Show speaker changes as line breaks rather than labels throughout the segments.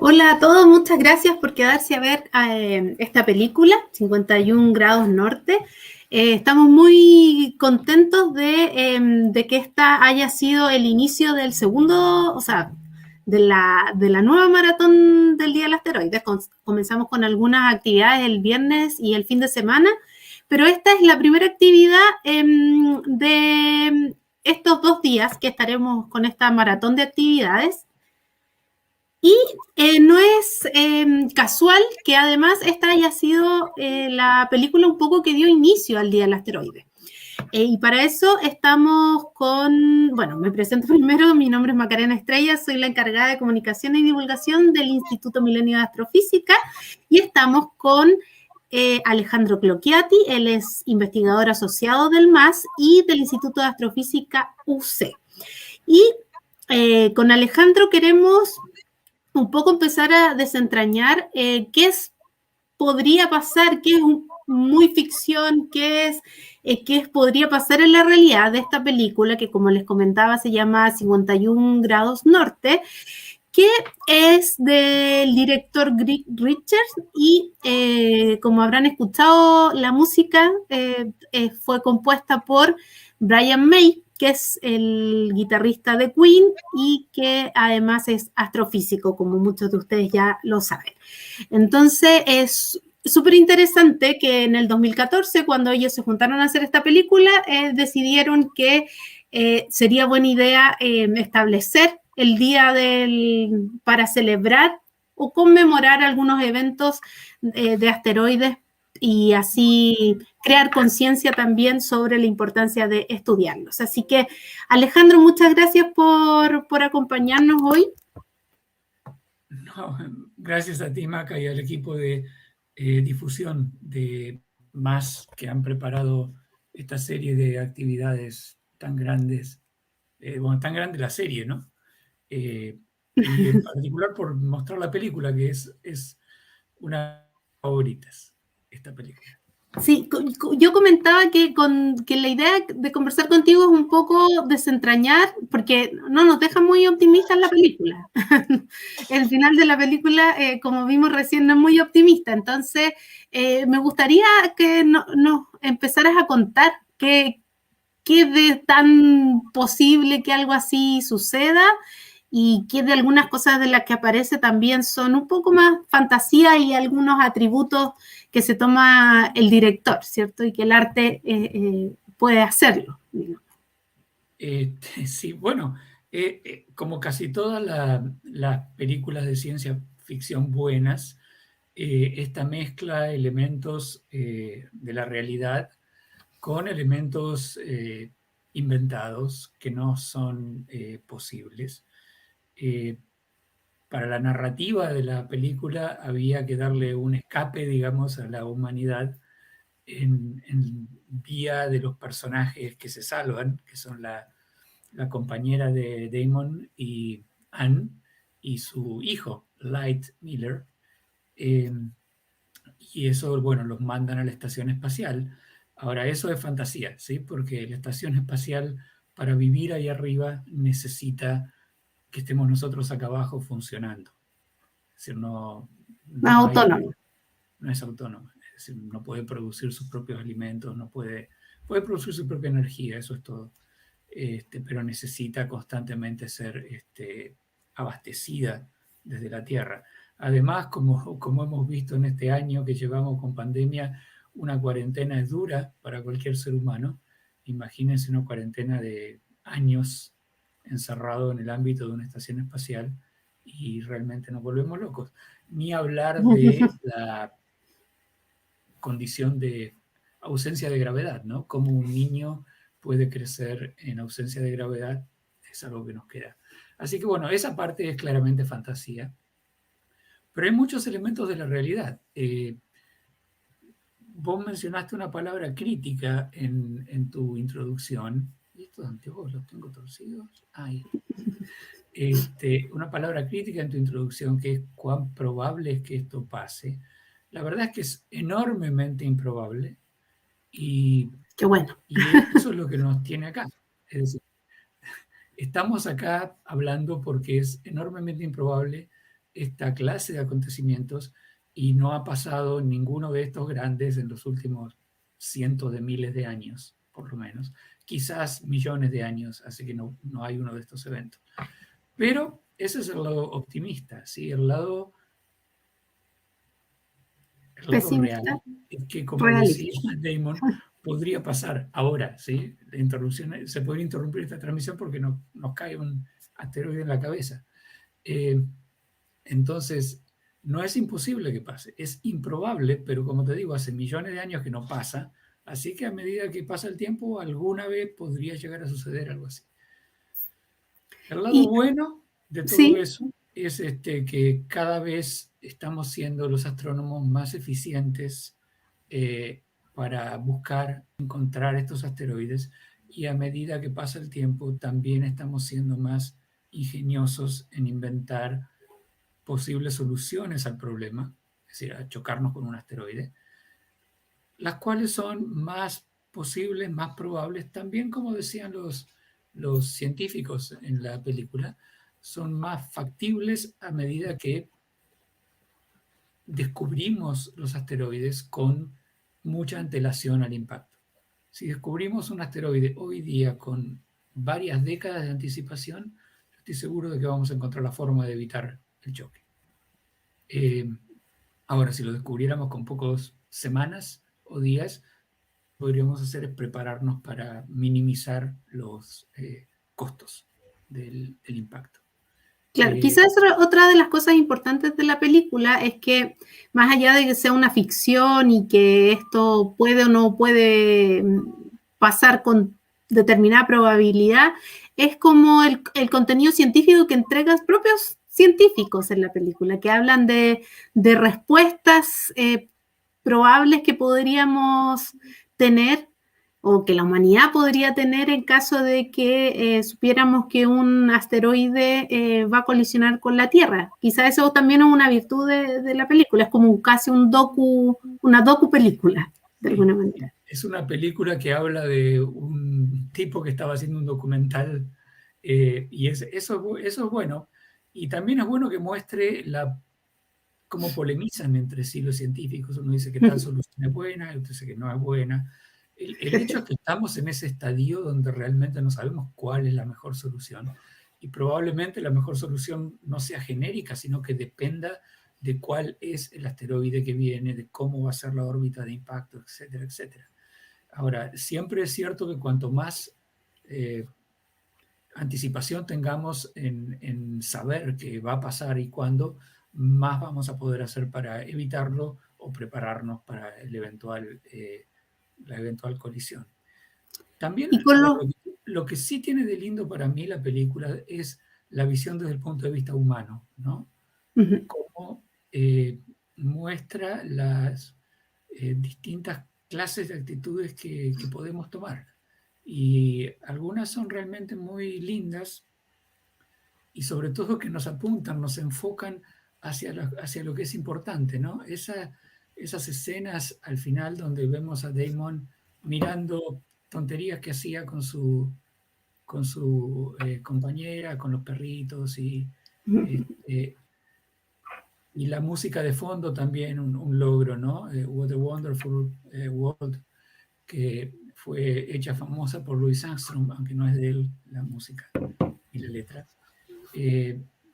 Hola a todos, muchas gracias por quedarse a ver esta película, 51 grados norte. Estamos muy contentos de que esta haya sido el inicio del segundo, o sea, de la nueva maratón del Día del Asteroide. Comenzamos con algunas actividades el viernes y el fin de semana, pero esta es la primera actividad de estos 2 días que estaremos con esta maratón de actividades. Y no es casual que además esta haya sido la película un poco que dio inicio al Día del Asteroide. Y para eso estamos bueno, me presento primero, mi nombre es Macarena Estrella, soy la encargada de comunicación y divulgación del Instituto Milenio de Astrofísica y estamos con Alejandro Clocchiati, él es investigador asociado del MAS y del Instituto de Astrofísica UC. Y con Alejandro queremos un poco empezar a desentrañar podría pasar, qué es muy ficción, podría pasar en la realidad de esta película, que como les comentaba se llama 51 grados norte, que es del director Greg Richards y como habrán escuchado, la música fue compuesta por Brian May, que es el guitarrista de Queen y que además es astrofísico, como muchos de ustedes ya lo saben. Entonces es súper interesante que en el 2014, cuando ellos se juntaron a hacer esta película, decidieron que sería buena idea establecer el día para celebrar o conmemorar algunos eventos de asteroides y así crear conciencia también sobre la importancia de estudiarlos. Así que, Alejandro, muchas gracias por acompañarnos hoy.
No, gracias a ti, Maca, y al equipo de difusión de MAS que han preparado esta serie de actividades tan grandes. Bueno, tan grande la serie, ¿no? Y en particular por mostrar la película, que es una de mis favoritas, esta película.
Sí, yo comentaba que la idea de conversar contigo es un poco desentrañar, porque no nos deja muy optimistas la película. El final de la película, como vimos recién, no es muy optimista. Entonces, me gustaría que nos empezaras a contar qué de tan posible que algo así suceda y que de algunas cosas de las que aparece también son un poco más fantasía y algunos atributos que se toma el director, ¿cierto? Y que el arte puede hacerlo.
Sí, bueno, como casi todas las películas de ciencia ficción buenas, esta mezcla elementos de la realidad con elementos inventados que no son posibles. Para la narrativa de la película había que darle un escape, digamos, a la humanidad en vía de los personajes que se salvan, que son la compañera de Damon y Anne y su hijo, Light Miller. Y eso, bueno, los mandan a la estación espacial. Ahora, eso es fantasía, ¿sí? Porque la estación espacial, para vivir ahí arriba, necesita que estemos nosotros acá abajo funcionando. Es decir,
Más autónomo.
No es autónomo. Es decir, no puede producir sus propios alimentos, puede producir su propia energía, eso es todo. Pero necesita constantemente ser abastecida desde la Tierra. Además, como hemos visto en este año que llevamos con pandemia, una cuarentena es dura para cualquier ser humano. Imagínense una cuarentena de años encerrado en el ámbito de una estación espacial y realmente nos volvemos locos. Ni hablar de la condición de ausencia de gravedad, ¿no? Como un niño puede crecer en ausencia de gravedad, es algo que nos queda. Así que bueno, esa parte es claramente fantasía, pero hay muchos elementos de la realidad. Vos mencionaste una palabra crítica en tu introducción. ¿Y estos anteojos los tengo torcidos? Ahí. Una palabra crítica en tu introducción, que es cuán probable es que esto pase. La verdad es que es enormemente improbable y,
Qué bueno.
y eso es lo que nos tiene acá. Es decir, estamos acá hablando porque es enormemente improbable esta clase de acontecimientos y no ha pasado ninguno de estos grandes en los últimos cientos de miles de años, por lo menos, quizás millones de años, así que no hay uno de estos eventos. Pero ese es el lado optimista, ¿sí? El lado real es que, como decía Damon, podría pasar ahora, ¿sí? La interrupción, se puede interrumpir esta transmisión porque nos cae un asteroide en la cabeza. Entonces, no es imposible que pase, es improbable, pero como te digo, hace millones de años que no pasa, así que a medida que pasa el tiempo, alguna vez podría llegar a suceder algo así. El lado bueno de todo eso es que cada vez estamos siendo los astrónomos más eficientes para buscar, encontrar estos asteroides, y a medida que pasa el tiempo también estamos siendo más ingeniosos en inventar posibles soluciones al problema, es decir, a chocarnos con un asteroide, las cuales son más posibles, más probables, también como decían los científicos en la película, son más factibles a medida que descubrimos los asteroides con mucha antelación al impacto. Si descubrimos un asteroide hoy día con varias décadas de anticipación, yo estoy seguro de que vamos a encontrar la forma de evitar el choque. Ahora, si lo descubriéramos con pocas semanas o días, podríamos hacer es prepararnos para minimizar los costos del impacto.
Claro, quizás otra de las cosas importantes de la película es que, más allá de que sea una ficción y que esto puede o no puede pasar con determinada probabilidad, es como el contenido científico que entregan propios científicos en la película, que hablan de respuestas probables que podríamos tener o que la humanidad podría tener en caso de que supiéramos que un asteroide va a colisionar con la Tierra. Quizá eso también es una virtud de la película, es como casi una docu-película, de alguna manera.
Es una película que habla de un tipo que estaba haciendo un documental y eso es bueno. Y también es bueno que muestre cómo polemizan entre sí los científicos. Uno dice que tal solución es buena, otro dice que no es buena. El hecho es que estamos en ese estadio donde realmente no sabemos cuál es la mejor solución, y probablemente la mejor solución no sea genérica, sino que dependa de cuál es el asteroide que viene, de cómo va a ser la órbita de impacto, etcétera, etcétera. Ahora, siempre es cierto que cuanto más anticipación tengamos en saber qué va a pasar y cuándo, más vamos a poder hacer para evitarlo o prepararnos para la eventual colisión. También lo que sí tiene de lindo para mí la película es la visión desde el punto de vista humano, ¿no? Cómo muestra las distintas clases de actitudes que podemos tomar. Y algunas son realmente muy lindas y sobre todo que nos apuntan, nos enfocan hacia lo que es importante, ¿no? Esas escenas al final donde vemos a Damon mirando tonterías que hacía con su compañera, con los perritos y la música de fondo también un logro, ¿no? What a Wonderful World, que fue hecha famosa por Louis Armstrong, aunque no es de él la música y la letra.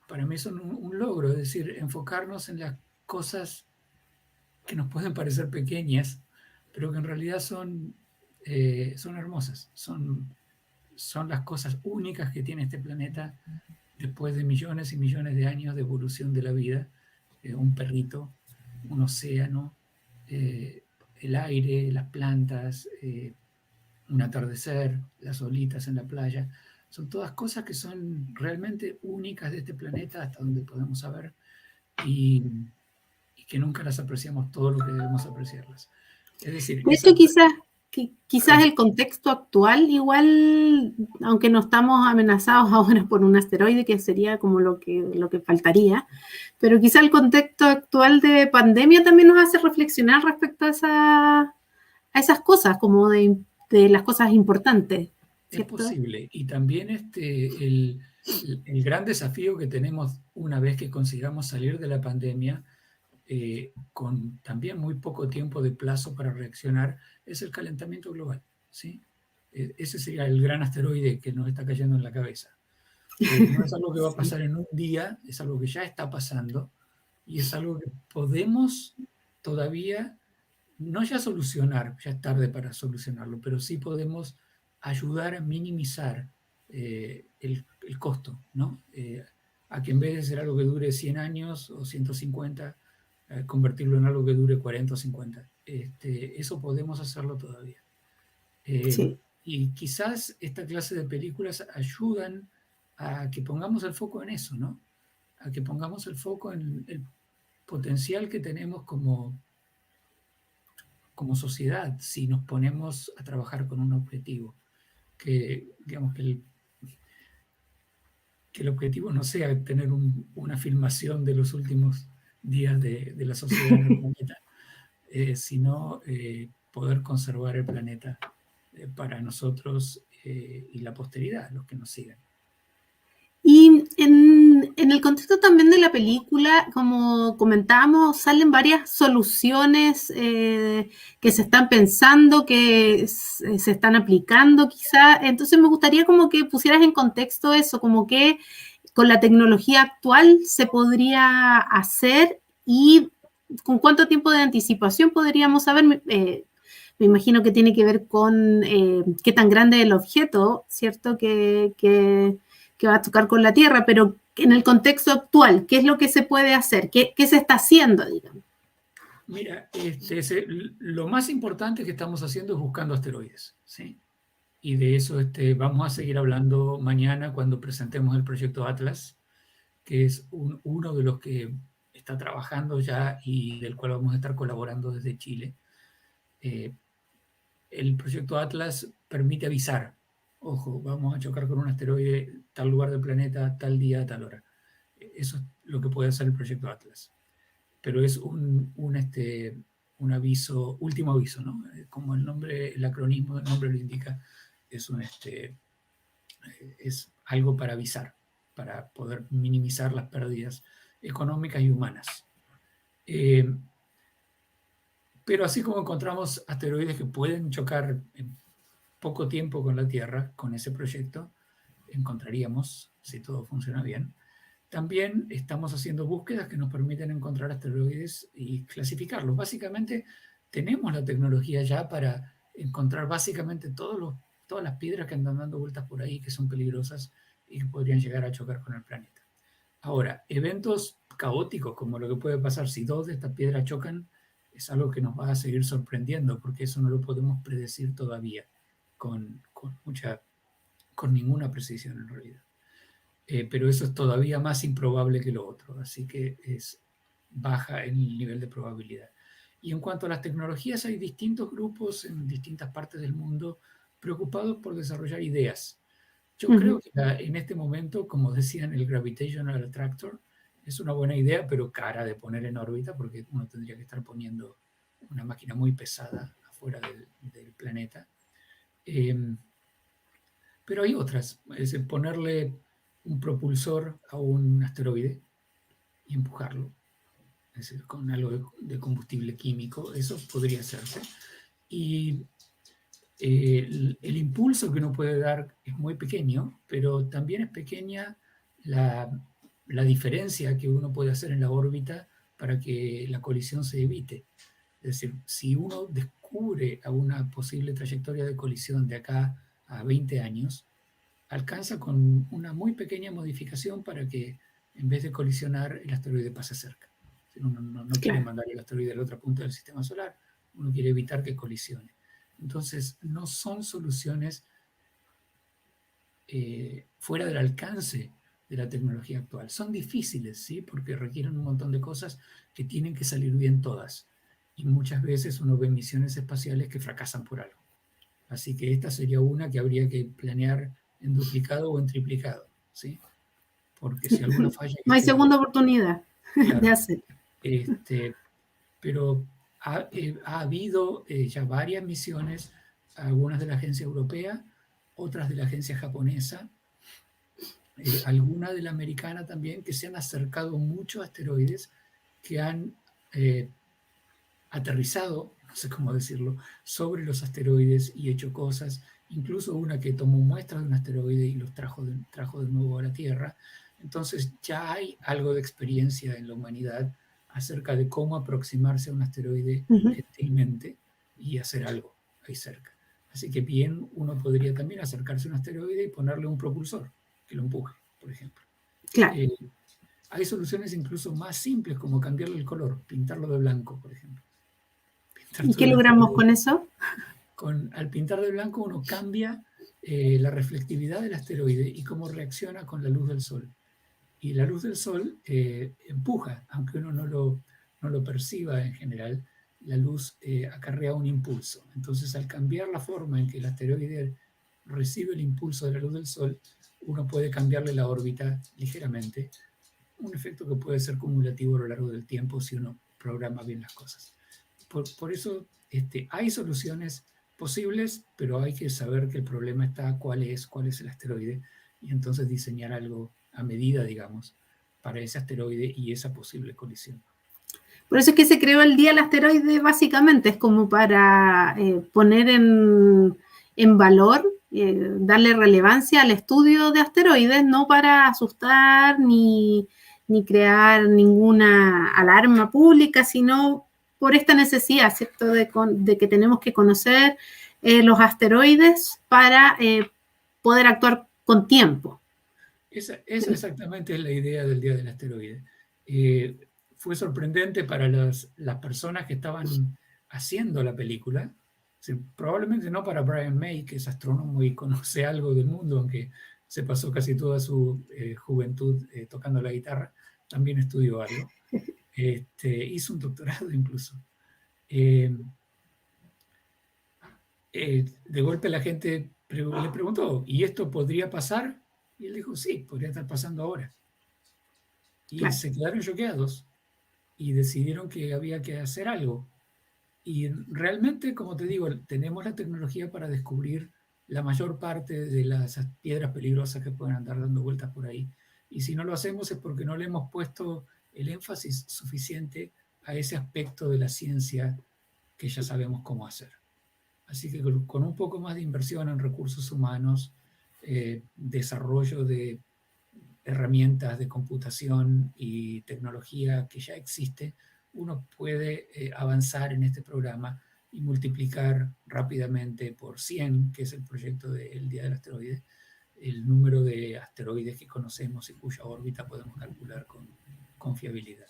Para mí son un logro, es decir, enfocarnos en las cosas que nos pueden parecer pequeñas, pero que en realidad son hermosas, son las cosas únicas que tiene este planeta después de millones y millones de años de evolución de la vida. Un perrito, un océano, el aire, las plantas, un atardecer, las olitas en la playa. Son todas cosas que son realmente únicas de este planeta hasta donde podemos saber, y que nunca las apreciamos todo lo que debemos apreciarlas. Es decir,
de hecho, quizás el contexto actual, igual, aunque no estamos amenazados ahora por un asteroide, que sería como lo que faltaría, pero quizás el contexto actual de pandemia también nos hace reflexionar respecto a esas cosas, como de las cosas importantes,
¿cierto? Es posible. Y también el gran desafío que tenemos una vez que consigamos salir de la pandemia, con también muy poco tiempo de plazo para reaccionar, es el calentamiento global, ¿sí? Ese sería el gran asteroide que nos está cayendo en la cabeza. No es algo que va a
Sí,
pasar en un día, es algo que ya está pasando y es algo que podemos todavía, no ya solucionar, ya es tarde para solucionarlo, pero sí podemos ayudar a minimizar el costo, ¿no? A que en vez de ser algo que dure 100 años o 150, convertirlo en algo que dure 40 o 50. Eso podemos hacerlo todavía. Eh,
sí.
y quizás esta clase de películas ayudan a que pongamos el foco en eso, ¿no? A que pongamos el foco en el potencial que tenemos como sociedad si nos ponemos a trabajar con un objetivo. Que, digamos, que el objetivo no sea tener una filmación de los últimos días de la sociedad en el planeta, sino poder conservar el planeta para nosotros y la posteridad, los que nos sigan.
Y en el contexto también de la película, como comentábamos, salen varias soluciones que se están pensando, que se están aplicando quizá. Entonces me gustaría como que pusieras en contexto eso, como que con la tecnología actual se podría hacer y con cuánto tiempo de anticipación podríamos saber. Me imagino que tiene que ver con qué tan grande es el objeto, ¿cierto? Que va a tocar con la Tierra, pero en el contexto actual, ¿qué es lo que se puede hacer? ¿Qué se está haciendo, digamos?
Mira, lo más importante que estamos haciendo es buscando asteroides, ¿sí? Y de eso vamos a seguir hablando mañana cuando presentemos el proyecto Atlas, que es uno de los que está trabajando ya y del cual vamos a estar colaborando desde Chile. El proyecto Atlas permite avisar, ojo, vamos a chocar con un asteroide tal lugar del planeta, tal día, tal hora. Eso es lo que puede hacer el proyecto Atlas. Pero es un aviso, último aviso, ¿no? Como el nombre, el acronismo del nombre lo indica, es es algo para avisar, para poder minimizar las pérdidas económicas y humanas. Pero así como encontramos asteroides que pueden chocar en poco tiempo con la Tierra, con ese proyecto, encontraríamos, si todo funciona bien, también estamos haciendo búsquedas que nos permiten encontrar asteroides y clasificarlos. Básicamente, tenemos la tecnología ya para encontrar básicamente todas las piedras que andan dando vueltas por ahí, que son peligrosas y que podrían llegar a chocar con el planeta. Ahora, eventos caóticos como lo que puede pasar si dos de estas piedras chocan, es algo que nos va a seguir sorprendiendo, porque eso no lo podemos predecir todavía con ninguna precisión en realidad. Pero eso es todavía más improbable que lo otro, así que es baja en el nivel de probabilidad. Y en cuanto a las tecnologías, hay distintos grupos en distintas partes del mundo preocupados por desarrollar ideas. Yo creo que en este momento, como decían, el Gravitational Attractor es una buena idea, pero cara de poner en órbita, porque uno tendría que estar poniendo una máquina muy pesada afuera del planeta. Pero hay otras, es decir, ponerle un propulsor a un asteroide y empujarlo, es decir, con algo de combustible químico, eso podría hacerse. Y el impulso que uno puede dar es muy pequeño, pero también es pequeña la, la diferencia que uno puede hacer en la órbita para que la colisión se evite. Es decir, si uno descubre alguna posible trayectoria de colisión de acá a 20 años, alcanza con una muy pequeña modificación para que en vez de colisionar el asteroide pase cerca. Uno no quiere
Claro.
mandar el asteroide a la otra punta del sistema solar, uno quiere evitar que colisione. Entonces, no son soluciones fuera del alcance de la tecnología actual. Son difíciles, ¿sí? Porque requieren un montón de cosas que tienen que salir bien todas. Y muchas veces uno ve misiones espaciales que fracasan por algo. Así que esta sería una que habría que planear en duplicado o en triplicado, ¿sí? Porque si alguna falla hay que
No hay
hacerla de
segunda
vuelta.
oportunidad de
Claro.
hacer.
Pero ha habido ya varias misiones, algunas de la agencia europea, otras de la agencia japonesa, alguna de la americana también, que se han acercado mucho a asteroides, que han aterrizado, no sé cómo decirlo, sobre los asteroides y hecho cosas, incluso una que tomó muestras de un asteroide y los trajo de nuevo a la Tierra. Entonces ya hay algo de experiencia en la humanidad acerca de cómo aproximarse a un asteroide gentilmente y hacer algo ahí cerca. Así que bien, uno podría también acercarse a un asteroide y ponerle un propulsor que lo empuje, por ejemplo.
Claro.
Hay soluciones incluso más simples, como cambiarle el color, pintarlo de blanco, por ejemplo.
¿Y qué logramos con eso?
Al pintar de blanco uno cambia la reflectividad del asteroide y cómo reacciona con la luz del Sol. Y la luz del Sol empuja, aunque uno no lo perciba en general, la luz acarrea un impulso. Entonces, al cambiar la forma en que el asteroide recibe el impulso de la luz del Sol, uno puede cambiarle la órbita ligeramente, un efecto que puede ser cumulativo a lo largo del tiempo si uno programa bien las cosas. Por eso hay soluciones posibles, pero hay que saber que el problema está cuál es el asteroide, y entonces diseñar algo a medida, digamos, para ese asteroide y esa posible colisión.
Por eso es que se creó el Día del Asteroide, básicamente, es como para poner en valor, darle relevancia al estudio de asteroides, no para asustar ni crear ninguna alarma pública, sino por esta necesidad, ¿cierto?, de que tenemos que conocer los asteroides para poder actuar con tiempo.
Esa exactamente es la idea del Día del Asteroide. Fue sorprendente para las personas que estaban haciendo la película, probablemente no para Brian May, que es astrónomo y conoce algo del mundo, aunque se pasó casi toda su juventud tocando la guitarra, también estudió algo. Hizo un doctorado incluso. De golpe la gente le preguntó, ¿y esto podría pasar? Y él dijo, sí, podría estar pasando ahora. Y
Claro.
se quedaron choqueados y decidieron que había que hacer algo. Y realmente, como te digo, tenemos la tecnología para descubrir la mayor parte de las piedras peligrosas que pueden andar dando vueltas por ahí. Y si no lo hacemos es porque no le hemos puesto el énfasis suficiente a ese aspecto de la ciencia que ya sabemos cómo hacer. Así que con un poco más de inversión en recursos humanos, desarrollo de herramientas de computación y tecnología que ya existe, uno puede avanzar en este programa y multiplicar rápidamente por 100, que es el proyecto del Día del Asteroide, el número de asteroides que conocemos y cuya órbita podemos calcular con fiabilidad.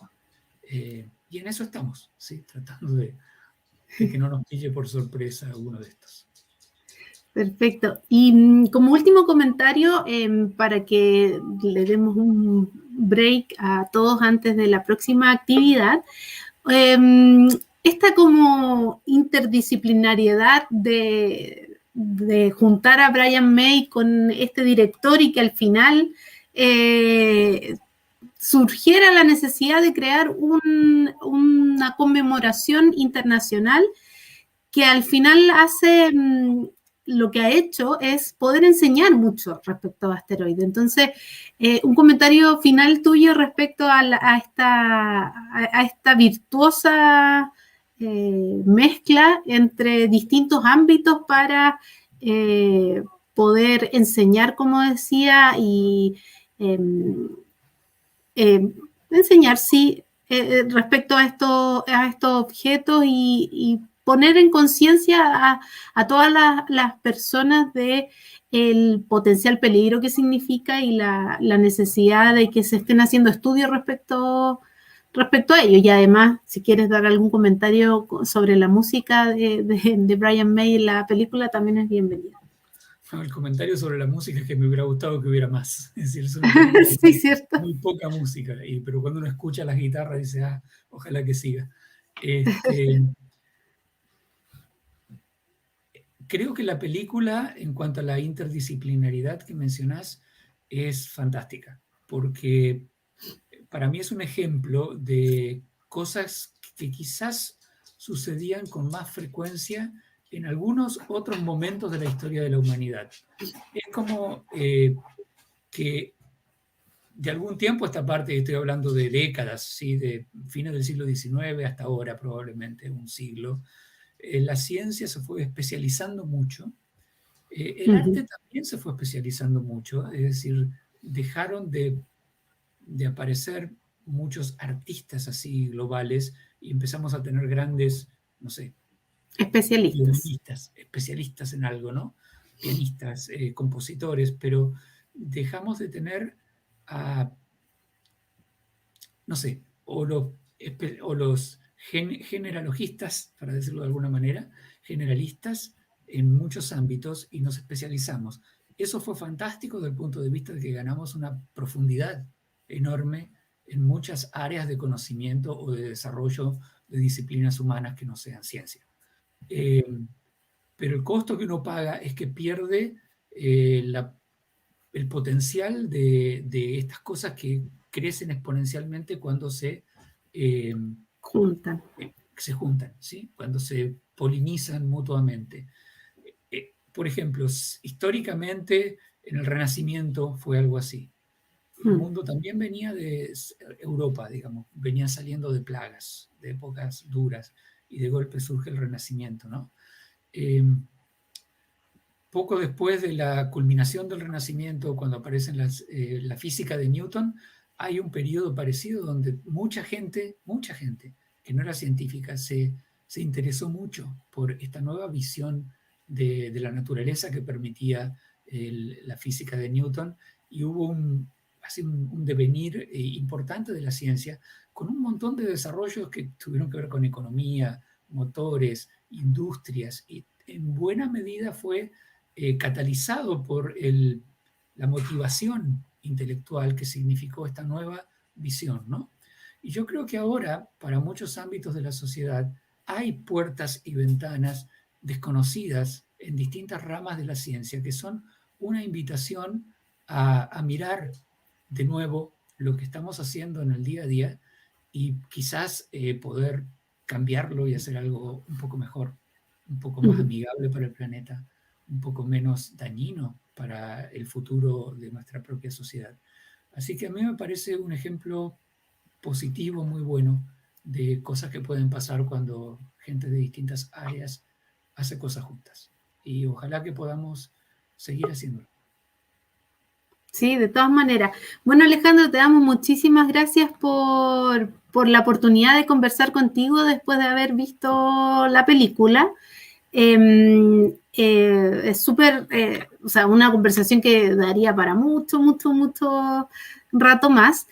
Y en eso estamos, ¿sí? Tratando de que no nos pille por sorpresa uno de estos.
Perfecto. Y como último comentario, para que le demos un break a todos antes de la próxima actividad, esta como interdisciplinariedad de juntar a Brian May con este director y que al final surgiera la necesidad de crear una conmemoración internacional que al final hace, lo que ha hecho es poder enseñar mucho respecto a asteroides. Entonces, un comentario final tuyo respecto a esta virtuosa mezcla entre distintos ámbitos para poder enseñar, como decía, y enseñar, sí, respecto a estos objetos y poner en conciencia a todas las personas de el potencial peligro que significa y la necesidad de que se estén haciendo estudios respecto a ello. Y además, si quieres dar algún comentario sobre la música de Brian May en la película, también es bienvenido.
No, el comentario sobre la música es que me hubiera gustado que hubiera más. Es decir,
sí, cierto.
Muy poca música, pero cuando uno escucha las guitarras dice, ojalá que siga. Creo que la película, en cuanto a la interdisciplinaridad que mencionás, es fantástica, porque para mí es un ejemplo de cosas que quizás sucedían con más frecuencia en algunos otros momentos de la historia de la humanidad. Es como que de algún tiempo esta parte, estoy hablando de décadas, ¿sí? De fines del siglo XIX hasta ahora, probablemente un siglo, la ciencia se fue especializando mucho. El arte también se fue especializando mucho, es decir, dejaron de aparecer muchos artistas así globales y empezamos a tener grandes, no sé,
Especialistas.
especialistas en algo, ¿no? Pianistas, compositores, pero dejamos de tener a, no sé, o los generalogistas, para decirlo de alguna manera, generalistas en muchos ámbitos y nos especializamos. Eso fue fantástico desde el punto de vista de que ganamos una profundidad enorme en muchas áreas de conocimiento o de desarrollo de disciplinas humanas que no sean ciencia. Pero el costo que uno paga es que pierde el potencial de estas cosas que crecen exponencialmente cuando
Juntan.
se juntan, ¿sí? Cuando se polinizan mutuamente. Por ejemplo, históricamente en el Renacimiento fue algo así. El mundo también venía de Europa, digamos, venía saliendo de plagas, de épocas duras, y de golpe surge el Renacimiento, ¿no? Poco después de la culminación del Renacimiento, cuando aparece la física de Newton, hay un periodo parecido donde mucha gente que no era científica se interesó mucho por esta nueva visión de la naturaleza que permitía la física de Newton, y hubo un devenir importante de la ciencia, con un montón de desarrollos que tuvieron que ver con economía, motores, industrias, y en buena medida fue catalizado por la motivación intelectual que significó esta nueva visión, ¿no? Y yo creo que ahora, para muchos ámbitos de la sociedad, hay puertas y ventanas desconocidas en distintas ramas de la ciencia que son una invitación a mirar de nuevo lo que estamos haciendo en el día a día y quizás poder cambiarlo y hacer algo un poco mejor, un poco más amigable para el planeta, un poco menos dañino para el futuro de nuestra propia sociedad. Así que a mí me parece un ejemplo positivo, muy bueno, de cosas que pueden pasar cuando gente de distintas áreas hace cosas juntas. Y ojalá que podamos seguir haciéndolo.
Sí, de todas maneras. Bueno, Alejandro, te damos muchísimas gracias por la oportunidad de conversar contigo después de haber visto la película. Es súper, o sea, una conversación que daría para mucho, mucho, mucho rato más.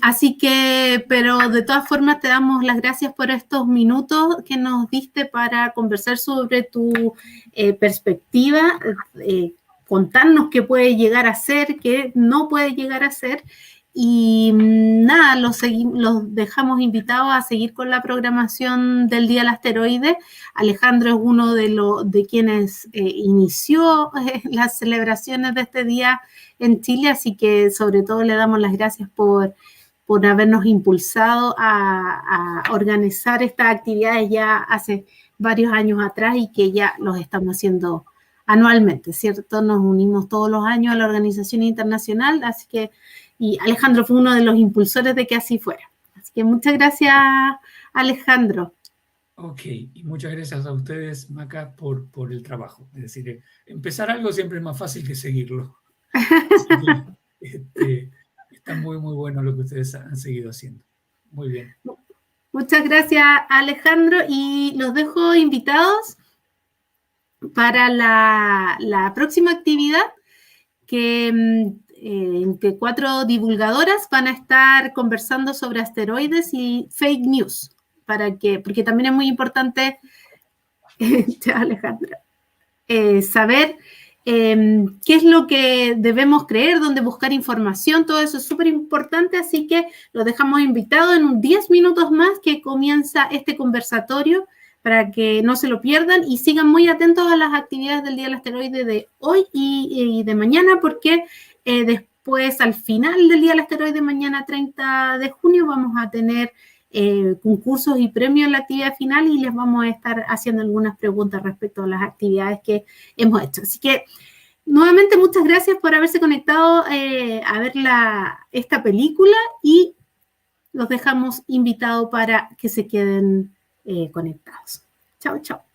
Así que, pero de todas formas te damos las gracias por estos minutos que nos diste para conversar sobre tu perspectiva, contarnos qué puede llegar a ser, qué no puede llegar a ser. Y nada, los dejamos invitados a seguir con la programación del Día del Asteroide. Alejandro es uno de quienes inició las celebraciones de este día en Chile, así que sobre todo le damos las gracias por habernos impulsado a organizar estas actividades ya hace varios años atrás y que ya los estamos haciendo anualmente, ¿cierto? Nos unimos todos los años a la organización internacional, así que, y Alejandro fue uno de los impulsores de que así fuera. Así que muchas gracias, Alejandro.
Ok, y muchas gracias a ustedes, Maca, por el trabajo. Es decir, empezar algo siempre es más fácil que seguirlo. Así que, está muy, muy bueno lo que ustedes han seguido haciendo. Muy bien.
Muchas gracias, Alejandro, y los dejo invitados para la próxima actividad que 4 divulgadoras van a estar conversando sobre asteroides y fake news, porque también es muy importante, Alejandra, saber qué es lo que debemos creer, dónde buscar información, todo eso es súper importante, así que los dejamos invitados en 10 minutos más que comienza este conversatorio para que no se lo pierdan y sigan muy atentos a las actividades del Día del Asteroide de hoy y de mañana, porque después, al final del Día del Asteroide, mañana 30 de junio, vamos a tener concursos y premios en la actividad final y les vamos a estar haciendo algunas preguntas respecto a las actividades que hemos hecho. Así que nuevamente muchas gracias por haberse conectado a ver esta película y los dejamos invitados para que se queden conectados. Chao, chao.